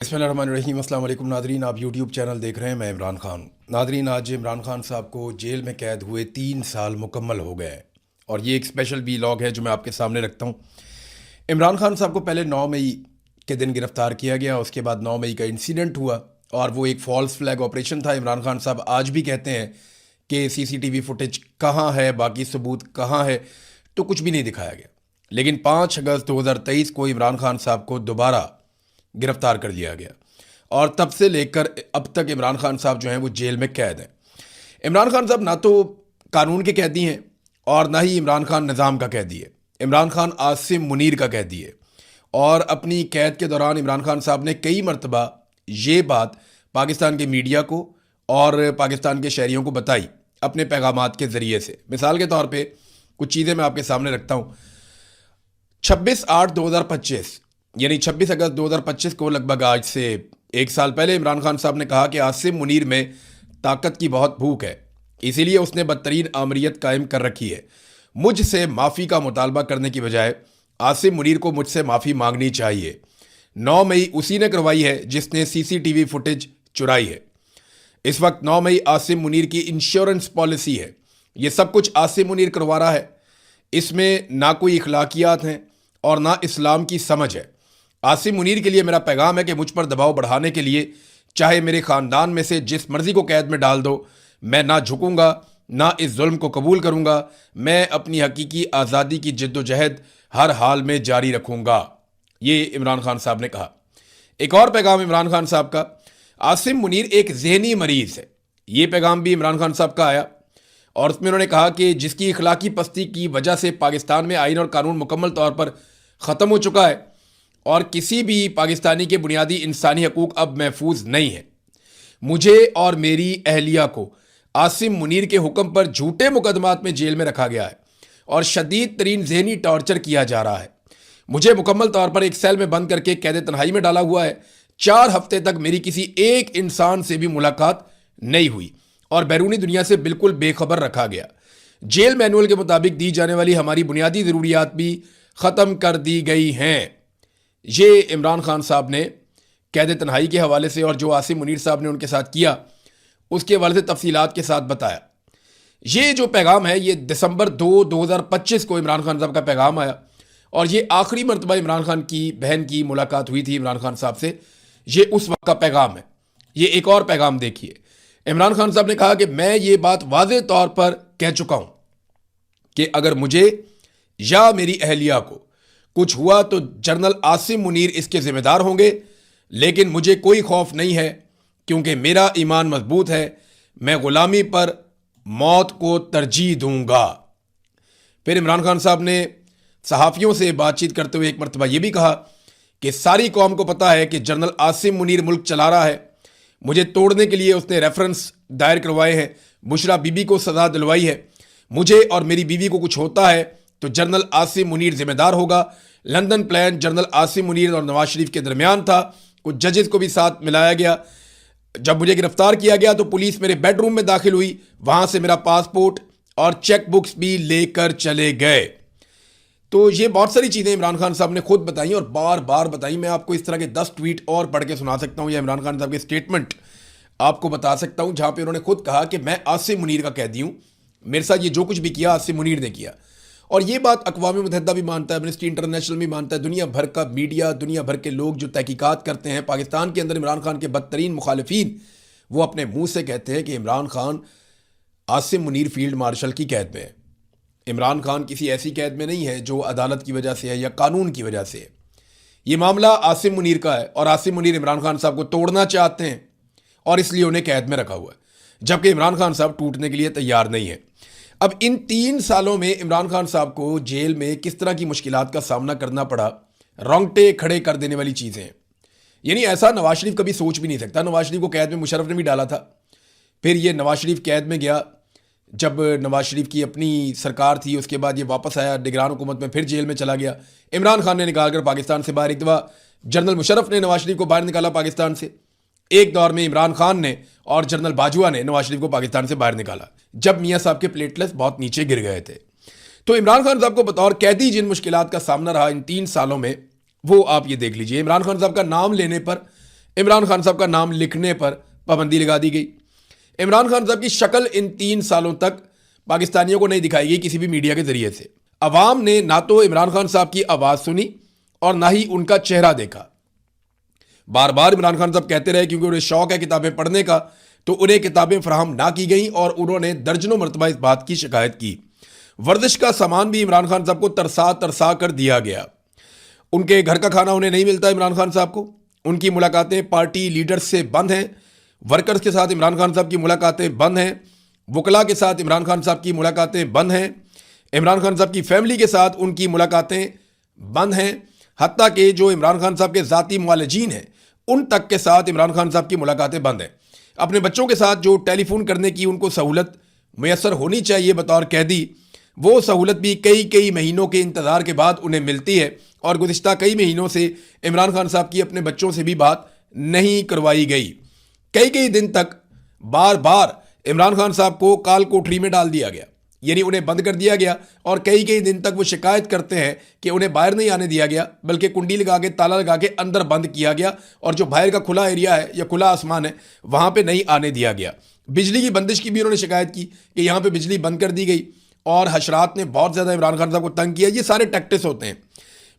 बिस्मिल्लाहिर्रहमानिर्रहीम। अस्सलाम वालेकुम नादरीन, आप यूट्यूब चैनल देख रहे हैं। मैं इमरान खान। नादरीन, आज इमरान खान साहब को जेल में कैद हुए 3 साल मुकम्मल हो गए हैं और ये एक स्पेशल वीलॉग है जो मैं आपके सामने रखता हूँ। इमरान खान साहब को पहले 9 मई के दिन गिरफ़्तार किया गया, उसके बाद 9 मई का इंसिडेंट हुआ और वो एक फ़ॉल्स फ्लैग ऑपरेशन था। इमरान खान साहब आज भी कहते हैं कि CCTV फुटेज कहाँ है, बाकी सबूत कहाँ है, तो कुछ भी नहीं दिखाया गया। लेकिन 5 अगस्त 2023 को इमरान खान साहब को दोबारा गिरफ्तार कर लिया गया और तब से लेकर अब तक इमरान खान साहब जो हैं वो जेल में कैद हैं। इमरान खान साहब ना तो कानून के कैदी हैं और ना ही इमरान खान निज़ाम का कैदी है। इमरान खान आसिम मुनीर का कैदी है और अपनी कैद के दौरान इमरान खान साहब ने कई मरतबा ये बात पाकिस्तान के मीडिया को और पाकिस्तान के शहरियों को बताई अपने पैगामात के ज़रिए से। मिसाल के तौर पे कुछ चीज़ें मैं आपके सामने रखता हूँ। 26/8/2025 यानी 26 अगस्त 2025 को लगभग आज से 1 साल पहले इमरान खान साहब ने कहा कि आसिम मुनीर में ताकत की बहुत भूख है, इसीलिए उसने बदतरीन आमरीत कायम कर रखी है। मुझसे माफ़ी का मुतालबा करने की बजाय आसिम मुनीर को मुझसे माफ़ी मांगनी चाहिए। 9 मई उसी ने करवाई है जिसने CCTV फुटेज चुराई है। इस वक्त 9 मई आसिम मुनीर की इंश्योरेंस पॉलिसी है। ये सब कुछ आसिम मुनीर करवा रहा है। इसमें ना कोई इखलाकियात हैं और ना इस्लाम की समझ है। आसिम मुनीर के लिए मेरा पैगाम है कि मुझ पर दबाव बढ़ाने के लिए चाहे मेरे ख़ानदान में से जिस मर्ज़ी को कैद में डाल दो, मैं ना झुकूंगा, ना इस जुल्म को कबूल करूंगा। मैं अपनी हकीकी आज़ादी की जद्दोजहद हर हाल में जारी रखूंगा, ये इमरान खान साहब ने कहा। एक और पैगाम इमरान खान साहब का, आसिम मुनीर एक जहनी मरीज़ है। ये पैगाम भी इमरान खान साहब का आया और उसमें उन्होंने कहा कि जिसकी इखलाकी पस्ती की वजह से पाकिस्तान में आइन और कानून मुकम्मल तौर पर ख़त्म हो चुका है और किसी भी पाकिस्तानी के बुनियादी इंसानी हकूक़ अब महफूज नहीं है। मुझे और मेरी अहलिया को आसिम मुनीर के हुक्म पर झूठे मुकदमात में जेल में रखा गया है और शदीद तरीन जहनी टॉर्चर किया जा रहा है। मुझे मुकम्मल तौर पर एक सेल में बंद करके कैद तन्हाई में डाला हुआ है। 4 हफ्ते तक मेरी किसी एक इंसान से भी मुलाकात नहीं हुई और बैरूनी दुनिया से बिल्कुल बेखबर रखा गया। जेल मैनुअल के मुताबिक दी जाने वाली हमारी बुनियादी ज़रूरियात भी ख़त्म कर दी गई हैं। ये इमरान खान साहब ने कैद तन्हाई के हवाले से और जो आसिम मुनीर साहब ने उनके साथ किया उसके हवाले से तफसीलात के साथ बताया। ये जो पैगाम है ये दिसंबर 2, 2025 को इमरान खान साहब का पैगाम आया और ये आखिरी मरतबा इमरान खान की बहन की मुलाकात हुई थी इमरान खान साहब से। ये उस वक्त का पैगाम है। ये एक और पैगाम देखिए। इमरान खान साहब ने कहा कि मैं ये बात वाज़े तौर पर कह चुका हूं कि अगर मुझे या मेरी अहलिया को कुछ हुआ तो जनरल आसिम मुनीर इसके जिम्मेदार होंगे, लेकिन मुझे कोई खौफ नहीं है क्योंकि मेरा ईमान मजबूत है। मैं गुलामी पर मौत को तरजीह दूंगा। फिर इमरान खान साहब ने सहाफ़ियों से बातचीत करते हुए एक मरतबा यह भी कहा कि सारी कौम को पता है कि जनरल आसिम मुनीर मुल्क चला रहा है। मुझे तोड़ने के लिए उसने रेफरेंस दायर करवाए हैं, बुशरा बीबी को सज़ा दिलवाई है। मुझे और मेरी बीवी को कुछ होता है तो जनरल आसिम मुनीर जिम्मेदार होगा। London plan general Asim Munir और नवाज शरीफ के दरमियान था। कुछ जजेस को भी साथ मिलाया गया। जब मुझे गिरफ्तार किया गया तो पुलिस मेरे बेडरूम में दाखिल हुई, वहां से मेरा पासपोर्ट और चेक बुक्स भी लेकर चले गए। तो ये बहुत सारी चीज़ें इमरान खान साहब ने खुद बताई और बार बार बताई। मैं आपको इस तरह के 10 ट्वीट और पढ़ के सुना सकता हूँ या इमरान खान साहब के स्टेटमेंट आपको बता सकता हूँ जहाँ पे उन्होंने खुद कहा कि मैं आसिम मुनीर का कैदी हूँ, मेरे साथ ये जो कुछ भी किया आसिम मुनीर ने किया। और ये बात अक़वाम मुत्तहिदा भी मानता है, एमनेस्टी इंटरनेशनल भी मानता है, दुनिया भर का मीडिया, दुनिया भर के लोग जो तहकीकात करते हैं पाकिस्तान के अंदर इमरान खान के बदतरीन मुखालिफिन, वो अपने मुँह से कहते हैं कि इमरान खान आसिम मुनीर फील्ड मार्शल की कैद में है। इमरान खान किसी ऐसी कैद में नहीं है जो अदालत की वजह से है या कानून की वजह से है। ये मामला आसिम मुनीर का है और आसिम मुनीर इमरान खान साहब को तोड़ना चाहते हैं और इसलिए उन्हें कैद में रखा हुआ है, जबकि इमरान खान साहब टूटने के लिए तैयार नहीं है। अब इन 3 सालों में इमरान खान साहब को जेल में किस तरह की मुश्किलात का सामना करना पड़ा, रोंगटे खड़े कर देने वाली चीज़ें हैं। यानी ऐसा नवाज शरीफ कभी सोच भी नहीं सकता। नवाज शरीफ को कैद में मुशर्रफ ने भी डाला था, फिर ये नवाज शरीफ कैद में गया। जब नवाज शरीफ की अपनी सरकार थी उसके बाद ये वापस आया निगरान हुकूमत में, फिर जेल में चला गया। इमरान खान ने निकाल कर पाकिस्तान से बाहर, एक दफ़ा जनरल मुशर्रफ ने नवाज शरीफ को बाहर निकाला पाकिस्तान से। एक दौर में इमरान खान ने और जनरल बाजवा ने नवाज शरीफ को पाकिस्तान से बाहर निकाला जब मियाँ साहब के प्लेटलेट्स बहुत नीचे गिर गए थे। तो इमरान खान साहब को बतौर कैदी जिन मुश्किलात का सामना रहा इन 3 सालों में, वो आप ये देख लीजिए। इमरान खान साहब का नाम लेने पर इमरान खान साहब का नाम लिखने पर पाबंदी लगा दी गई। इमरान खान साहब की शक्ल इन 3 सालों तक पाकिस्तानियों को नहीं दिखाई गई किसी भी मीडिया के जरिए से। अवाम ने ना तो इमरान खान साहब की आवाज सुनी और ना ही उनका चेहरा देखा। बार बार इमरान खान साहब कहते रहे क्योंकि उन्हें शौक है किताबें पढ़ने का, तो उन्हें किताबें फराहम ना की गई और उन्होंने दर्जनों मरतबा इस बात की शिकायत की। वर्जिश का सामान भी इमरान खान साहब को तरसा तरसा कर दिया गया। उनके घर का खाना उन्हें नहीं मिलता इमरान खान साहब को। उनकी मुलाकातें पार्टी लीडर्स से बंद हैं। वर्कर्स के साथ इमरान खान साहब की मुलाकातें बंद हैं। वकला के साथ इमरान खान साहब की मुलाकातें बंद हैं। इमरान खान साहब की फैमिली के साथ उनकी मुलाकातें बंद हैं। हत्ता कि जो इमरान खान साहब के ज़ाती मुआलजीन हैं उन तक के साथ इमरान खान साहब की मुलाकातें बंद हैं। अपने बच्चों के साथ जो टेलीफोन करने की उनको सहूलत मैसर होनी चाहिए बतौर कैदी, वो सहूलत भी कई कई महीनों के इंतज़ार के बाद उन्हें मिलती है और गुज़िश्ता कई महीनों से इमरान खान साहब की अपने बच्चों से भी बात नहीं करवाई गई। कई कई दिन तक बार बार इमरान खान साहब को काल कोठरी में डाल दिया गया, यानी उन्हें बंद कर दिया गया और कई कई दिन तक वो शिकायत करते हैं कि उन्हें बाहर नहीं आने दिया गया, बल्कि कुंडी लगा के ताला लगा के अंदर बंद किया गया और जो बाहर का खुला एरिया है या खुला आसमान है वहाँ पे नहीं आने दिया गया। बिजली की बंदिश की भी उन्होंने शिकायत की कि यहाँ पे बिजली बंद कर दी गई और हशरात ने बहुत ज़्यादा इमरान खान साहब को तंग किया। ये सारे टैक्टिक्स होते हैं।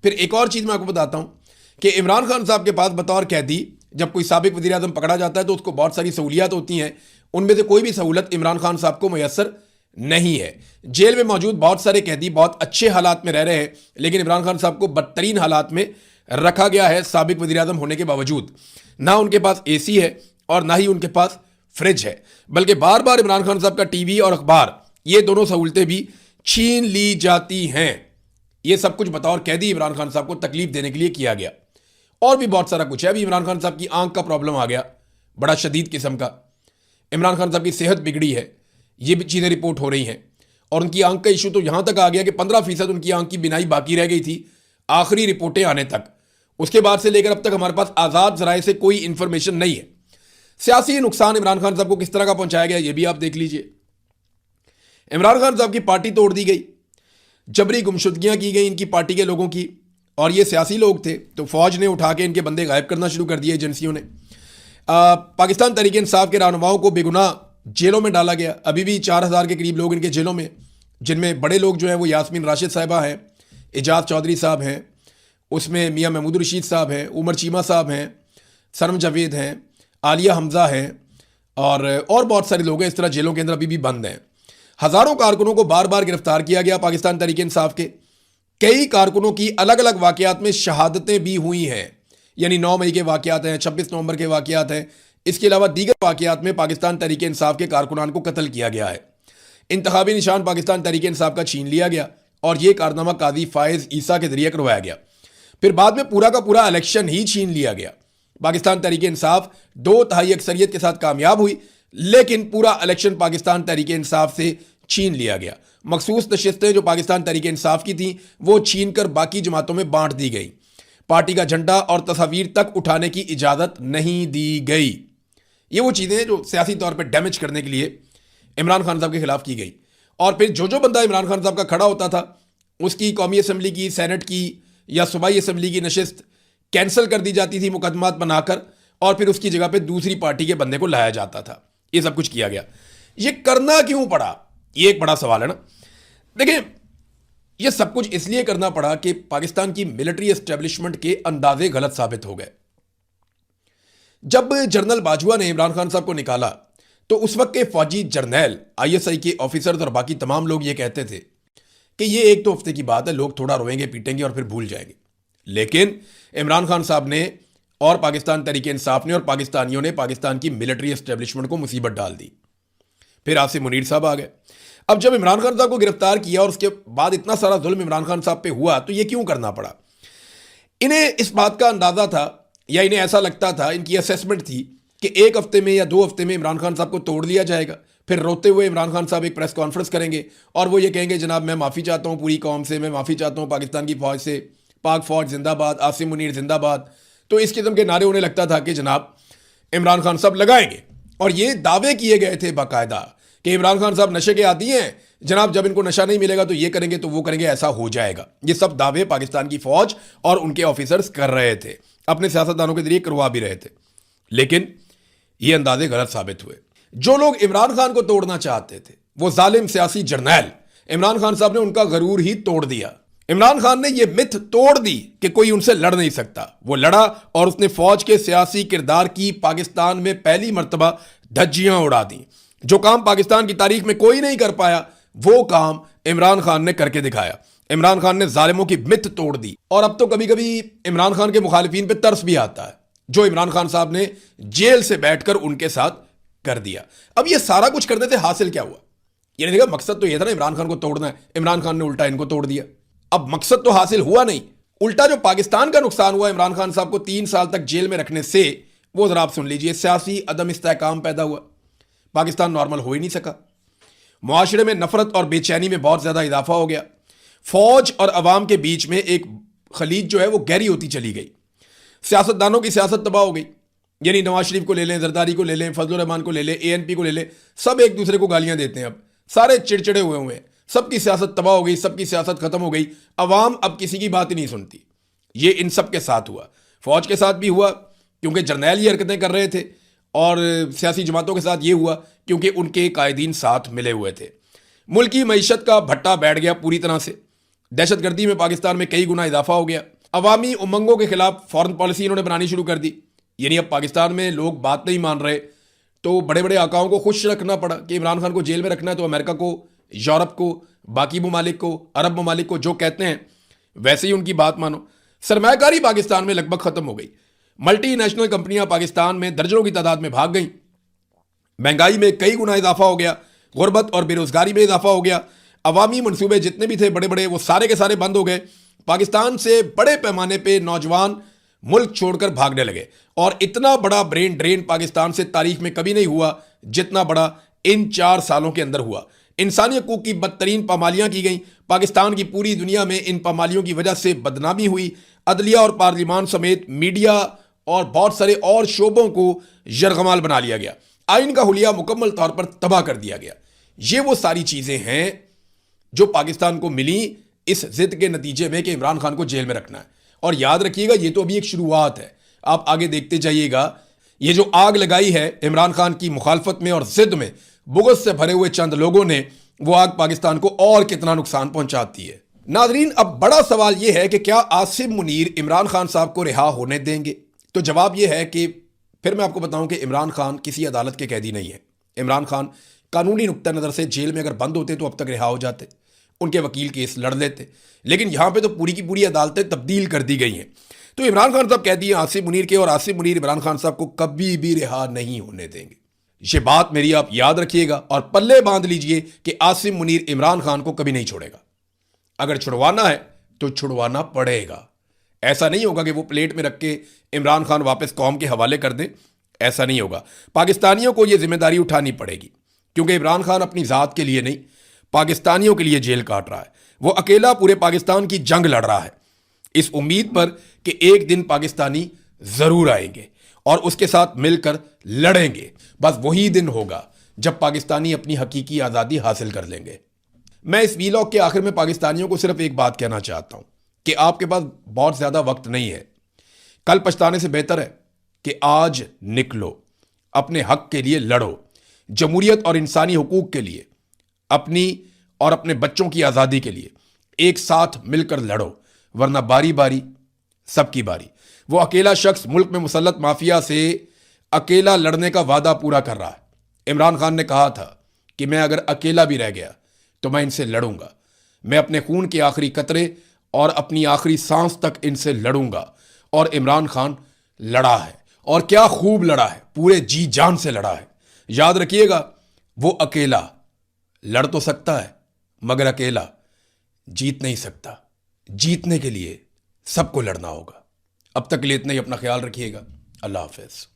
फिर एक और चीज़ मैं आपको बताता हूँ कि इमरान खान साहब के पास बतौर कैदी जब कोई साबिक वज़ीर आज़म पकड़ा जाता है तो उसको बहुत सारी सहूलियात होती हैं। उनमें से कोई भी सहूलत इमरान खान साहब को मैसर नहीं है। जेल में मौजूद बहुत सारे कैदी बहुत अच्छे हालात में रह रहे हैं, लेकिन इमरान खान साहब को बदतरीन हालात में रखा गया है साबिक वज़ीर आज़म होने के बावजूद। ना उनके पास एसी है और ना ही उनके पास फ्रिज है, बल्कि बार बार इमरान खान साहब का टीवी और अखबार ये दोनों सहूलतें भी छीन ली जाती हैं। ये सब कुछ बतौर कैदी इमरान खान साहब को तकलीफ देने के लिए किया गया। और भी बहुत सारा कुछ है। अभी इमरान खान साहब की आंख का प्रॉब्लम आ गया, बड़ा शदीद किस्म का। इमरान खान साहब की सेहत बिगड़ी है, ये भी चीज़ें रिपोर्ट हो रही हैं। और उनकी आंख का इशू तो यहां तक आ गया कि 15% उनकी आंख की बिनाई बाकी रह गई थी आखिरी रिपोर्टें आने तक। उसके बाद से लेकर अब तक हमारे पास आज़ाद ज़राए से कोई इंफॉर्मेशन नहीं है। सियासी नुकसान इमरान खान साहब को किस तरह का पहुंचाया गया ये भी आप देख लीजिए। इमरान खान साहब की पार्टी तोड़ दी गई, जबरी गुमशुदगियां की गई इनकी पार्टी के लोगों की, और ये सियासी लोग थे तो फौज ने उठा के इनके बंदे गायब करना शुरू कर दिए एजेंसियों ने। पाकिस्तान तहरीक इंसाफ के रहनुमाओं को बेगुनाह जेलों में डाला गया। अभी भी 4000 के करीब लोग इनके जेलों में, जिनमें बड़े लोग जो हैं वो यास्मीन राशिद साहिबा हैं, एजाज चौधरी साहब हैं, उसमें मियाँ महमूद रशीद साहब हैं, उमर चीमा साहब हैं, सनम जावेद हैं, आलिया हमजा हैं और बहुत सारे लोग हैं इस तरह जेलों के अंदर अभी भी बंद हैं। हज़ारों कारकुनों को बार बार गिरफ्तार किया गया पाकिस्तान तहरीक इंसाफ के। कई कारकुनों की अलग अलग वाक़यात में शहादतें भी हुई हैं, यानी 9 मई के वाक़यात हैं, 26 नवंबर के वाक़यात हैं। इसके अलावा दीगर वाक़यात में पाकिस्तान तहरीक इंसाफ के कारकुनान को कत्ल किया गया है। इंतखाबी निशान पाकिस्तान तहरीक इंसाफ का छीन लिया गया और यह कारनामा काजी फायज़ ईसा के जरिए करवाया गया। फिर बाद में पूरा का पूरा इलेक्शन ही छीन लिया गया। पाकिस्तान तहरीक इंसाफ 2/3 अक्सरियत के साथ कामयाब हुई, लेकिन पूरा इलेक्शन पाकिस्तान तहरीक इंसाफ से छीन लिया गया। मखसूस नशिस्तें जो पाकिस्तान तहरीक इंसाफ की थीं वो छीन कर बाकी जमातों में बांट दी गई। पार्टी का झंडा और तस्वीर तक उठाने की इजाज़त नहीं दी गई। ये वो चीज़ें जो सियासी तौर पर डैमेज करने के लिए इमरान खान साहब के खिलाफ की गई। और फिर जो बंदा इमरान खान साहब का खड़ा होता था उसकी कौमी असम्बली की, सेनेट की या सूबाई असम्बली की नशिस्त कैंसिल कर दी जाती थी मुकदमात बनाकर, और फिर उसकी जगह पे दूसरी पार्टी के बंदे को लाया जाता था। ये सब कुछ किया गया। ये करना क्यों पड़ा, ये एक बड़ा सवाल है ना। देखिए, ये सब कुछ इसलिए करना पड़ा कि पाकिस्तान की मिलिट्री एस्टेब्लिशमेंट के अंदाजे गलत साबित हो गए। जब जनरल बाजवा ने इमरान खान साहब को निकाला तो उस वक्त के फौजी जर्नैल, ISI के ऑफिसर्स और बाकी तमाम लोग ये कहते थे कि ये एक दो हफ्ते की बात है, लोग थोड़ा रोएंगे पीटेंगे और फिर भूल जाएंगे। लेकिन इमरान खान साहब ने और पाकिस्तान तहरीक इंसाफ ने और पाकिस्तानियों ने पाकिस्तान की मिलिट्री एस्टेब्लिशमेंट को मुसीबत डाल दी। फिर आसिम मुनीर साहब आ गए। अब जब इमरान खान साहब को गिरफ्तार किया और उसके बाद इतना सारा जुल्म इमरान खान साहब पे हुआ तो ये क्यों करना पड़ा। इन्हें इस बात का अंदाजा था, या इन्हें ऐसा लगता था, इनकी असेसमेंट थी कि एक हफ्ते में या 2 हफ्ते में इमरान खान साहब को तोड़ लिया जाएगा। फिर रोते हुए इमरान खान साहब एक प्रेस कॉन्फ्रेंस करेंगे और वो ये कहेंगे, जनाब मैं माफ़ी चाहता हूँ पूरी कौम से, मैं माफ़ी चाहता हूँ पाकिस्तान की फ़ौज से, पाक फ़ौज जिंदाबाद, आसिम मुनीर जिंदाबाद। तो इस किस्म के नारे उन्हें लगता था कि जनाब इमरान खान साहब लगाएंगे। और ये दावे किए गए थे बाकायदा कि इमरान खान साहब नशे के आदी हैं, जनाब जब इनको नशा नहीं मिलेगा तो ये करेंगे तो वो करेंगे, ऐसा हो जाएगा। ये सब दावे पाकिस्तान की फ़ौज और उनके ऑफिसर्स कर रहे थे, अपने सियासतदानों के जरिए करवा भी रहे थे। लेकिन ये अंदाजे गलत साबित हुए। जो लोग इमरान खान को तोड़ना चाहते थे, वो जालिम सियासी जर्नैल इमरान खान साहब ने उनका गरूर ही तोड़ दिया। इमरान खान ने यह मिथ तोड़ दी कि कोई उनसे लड़ नहीं सकता। वो लड़ा और उसने फौज के सियासी किरदार की पाकिस्तान में पहली मर्तबा धज्जियां उड़ा दी। जो काम पाकिस्तान की तारीख में कोई नहीं कर पाया, वो काम इमरान खान ने करके दिखाया। इमरान खान ने जालिमों की मिथ तोड़ दी। और अब तो कभी कभी इमरान खान के मुखालिफिन पे तरस भी आता है, जो इमरान खान साहब ने जेल से बैठकर उनके साथ कर दिया। अब ये सारा कुछ करने से हासिल क्या हुआ? ये नहीं देखा, मकसद तो ये था ना इमरान खान को तोड़ना है, इमरान खान ने उल्टा इनको तोड़ दिया। अब मकसद तो हासिल हुआ नहीं, उल्टा जो पाकिस्तान का नुकसान हुआ इमरान खान साहब को 3 साल तक जेल में रखने से, वो जरा आप सुन लीजिए। सियासी अदम इस्तेहकाम पैदा हुआ, पाकिस्तान नॉर्मल हो ही नहीं सका। मुआशरे में नफरत और बेचैनी में बहुत ज्यादा इजाफा हो गया। फौज और अवाम के बीच में एक खलीज जो है वो गहरी होती चली गई। सियासतदानों की सियासत तबाह हो गई। यानी नवाज शरीफ को ले लें, जरदारी को ले लें, फजलुर रहमान को ले लें, ANP को ले लें, सब एक दूसरे को गालियां देते हैं। अब सारे चिड़चिड़े हुए हैं, सबकी सियासत तबाह हो गई, सबकी सियासत खत्म हो गई। अवाम अब किसी की बात ही नहीं सुनती। ये इन सब के साथ हुआ, फौज के साथ भी हुआ क्योंकि जर्नैल ये हरकतें कर रहे थे, और सियासी जमातों के साथ ये हुआ क्योंकि उनके कायदीन साथ मिले हुए थे। मुल्क की मईशत का भट्टा बैठ गया पूरी तरह से। दहशतगर्दी में पाकिस्तान में कई गुना इजाफा हो गया। अवामी उमंगों के खिलाफ फॉरेन पॉलिसी इन्होंने बनानी शुरू कर दी। यानी अब पाकिस्तान में लोग बात नहीं मान रहे, तो बड़े बड़े आकाओं को खुश रखना पड़ा कि इमरान खान को जेल में रखना है, तो अमेरिका को, यूरोप को, बाकी ममालिक को, अरब ममालिक को जो कहते हैं वैसे ही उनकी बात मानो। सरमायाकारी पाकिस्तान में लगभग खत्म हो गई। मल्टीनेशनल कंपनियां पाकिस्तान में दर्जनों की तादाद में भाग गईं। महंगाई में कई गुना इजाफा हो गया। गुर्बत और बेरोजगारी में इजाफा हो गया। अवामी मंसूबे जितने भी थे बड़े बड़े, वो सारे के सारे बंद हो गए। पाकिस्तान से बड़े पैमाने पे नौजवान मुल्क छोड़कर भागने लगे। और इतना बड़ा ब्रेन ड्रेन पाकिस्तान से तारीख में कभी नहीं हुआ जितना बड़ा इन 4 सालों के अंदर हुआ। इंसानी हकूक की बदतरीन पामालियां की गई। पाकिस्तान की पूरी दुनिया में इन पामालियों की वजह से बदनामी हुई। अदलिया और पार्लियामान समेत मीडिया और बहुत सारे और शोबों को यरगमाल बना लिया गया। आइन का हुलिया मुकम्मल तौर पर तबाह कर दिया गया। ये वो सारी चीजें हैं जो पाकिस्तान को मिली इस जिद के नतीजे में कि इमरान खान को जेल में रखना है। और याद रखिएगा, ये तो अभी एक शुरुआत है, आप आगे देखते जाइएगा। ये जो आग लगाई है इमरान खान की मुखालफत में और जिद में बुग़्ज़ से भरे हुए चंद लोगों ने, वो आग पाकिस्तान को और कितना नुकसान पहुंचाती है। नाजरीन, अब बड़ा सवाल यह है कि क्या आसिम मुनीर इमरान खान साहब को रिहा होने देंगे? तो जवाब यह है कि फिर मैं आपको बताऊं कि इमरान खान किसी अदालत के कैदी नहीं है। इमरान खान कानूनी नुक्ता नज़र से जेल में अगर बंद होते तो अब तक रिहा हो जाते, उनके वकील केस लड़ लेते। लेकिन यहां पे तो पूरी की पूरी अदालतें तब्दील कर दी गई हैं। तो इमरान खान साहब कहती हैं आसिम मुनीर के, और आसिम मुनीर इमरान खान साहब को कभी भी रिहा नहीं होने देंगे। ये बात मेरी आप याद रखिएगा और पल्ले बांध लीजिए कि आसिम मुनीर इमरान खान को कभी नहीं छोड़ेगा। अगर छुड़वाना है तो छुड़वाना पड़ेगा। ऐसा नहीं होगा कि वो प्लेट में रख के इमरान खान वापस कौम के हवाले कर दे, ऐसा नहीं होगा। पाकिस्तानियों को यह जिम्मेदारी उठानी पड़ेगी, क्योंकि इमरान खान अपनी ज़ात के लिए नहीं, पाकिस्तानियों के लिए जेल काट रहा है। वो अकेला पूरे पाकिस्तान की जंग लड़ रहा है, इस उम्मीद पर कि एक दिन पाकिस्तानी ज़रूर आएंगे और उसके साथ मिलकर लड़ेंगे। बस वही दिन होगा जब पाकिस्तानी अपनी हकीकी आज़ादी हासिल कर लेंगे। मैं इस वीलॉग के आखिर में पाकिस्तानियों को सिर्फ एक बात कहना चाहता हूं कि आपके पास बहुत ज़्यादा वक्त नहीं है। कल पछताने से बेहतर है कि आज निकलो, अपने हक के लिए लड़ो, जमहूरियत और इंसानी हुकूक के लिए, अपनी और अपने बच्चों की आज़ादी के लिए एक साथ मिलकर लड़ो, वरना बारी बारी सबकी बारी। वो अकेला शख्स मुल्क में मुसल्लत माफिया से अकेला लड़ने का वादा पूरा कर रहा है। इमरान खान ने कहा था कि मैं अगर अकेला भी रह गया तो मैं इनसे लड़ूंगा, मैं अपने खून के आखिरी कतरे और अपनी आखिरी सांस तक इनसे लड़ूंगा। और इमरान खान लड़ा है, और क्या खूब लड़ा है, पूरे जी जान से लड़ा है। याद रखिएगा, वो अकेला लड़ तो सकता है मगर अकेला जीत नहीं सकता। जीतने के लिए सबको लड़ना होगा। अब तक के लिए इतना ही। अपना ख्याल रखिएगा। अल्लाह हाफिज।